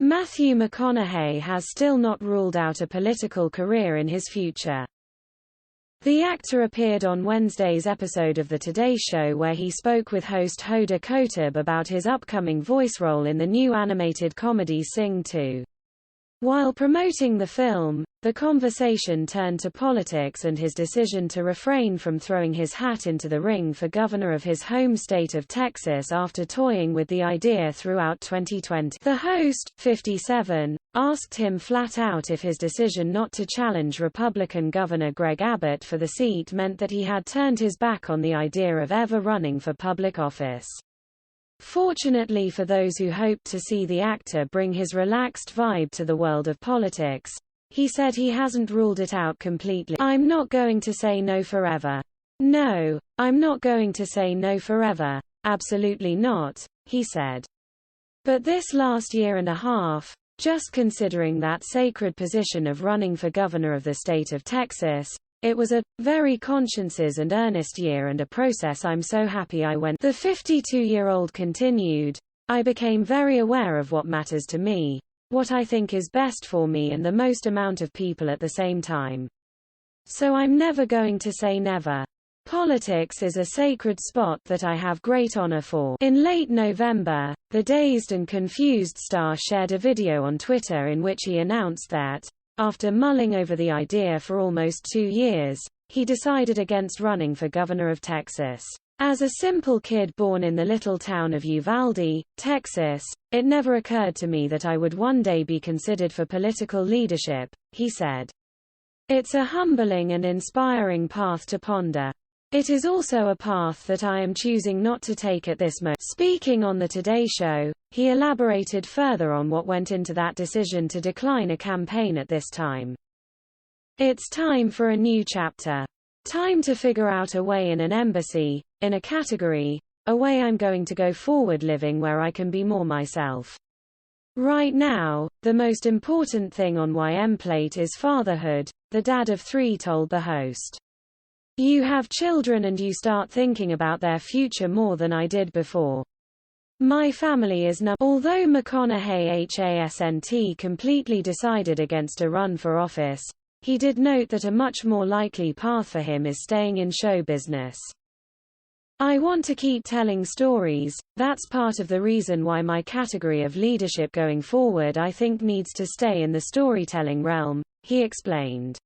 Matthew McConaughey has still not ruled out a political career in his future. The actor appeared on Wednesday's episode of The Today Show where he spoke with host Hoda Kotb about his upcoming voice role in the new animated comedy Sing 2. While promoting the film, the conversation turned to politics and his decision to refrain from throwing his hat into the ring for governor of his home state of Texas after toying with the idea throughout 2020. The host, 57, asked him flat out if his decision not to challenge Republican Governor Greg Abbott for the seat meant that he had turned his back on the idea of ever running for public office. Fortunately for those who hoped to see the actor bring his relaxed vibe to the world of politics, he said he hasn't ruled it out completely. "I'm not going to say no forever. No, I'm not going to say no forever. Absolutely not," he said. But this last year and a half, just considering that sacred position of running for governor of the state of Texas, it was a very conscientious and earnest year and a process I'm so happy I went. The 52-year-old continued, "I became very aware of what matters to me, what I think is best for me and the most amount of people at the same time. So I'm never going to say never. Politics is a sacred spot that I have great honor for." In late November, the Dazed and Confused star shared a video on Twitter in which he announced that, after mulling over the idea for almost 2 years, he decided against running for governor of Texas. "As a simple kid born in the little town of Uvalde, Texas, it never occurred to me that I would one day be considered for political leadership," he said. "It's a humbling and inspiring path to ponder. It is also a path that I am choosing not to take at this moment." Speaking on The Today Show, he elaborated further on what went into that decision to decline a campaign at this time. "It's time for a new chapter. Time to figure out a way in an embassy, in a category, a way I'm going to go forward living where I can be more myself. Right now, the most important thing on my plate is fatherhood," the dad of 3 told the host. "You have children and you start thinking about their future more than I did before. My family is Although McConaughey hasn't completely decided against a run for office, he did note that a much more likely path for him is staying in show business. "I want to keep telling stories, that's part of the reason why my category of leadership going forward I think needs to stay in the storytelling realm," he explained.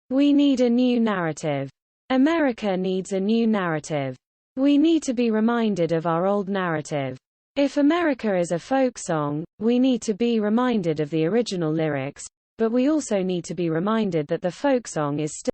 "We need a new narrative. America needs a new narrative. We need to be reminded of our old narrative. If America is a folk song, we need to be reminded of the original lyrics, but we also need to be reminded that the folk song is still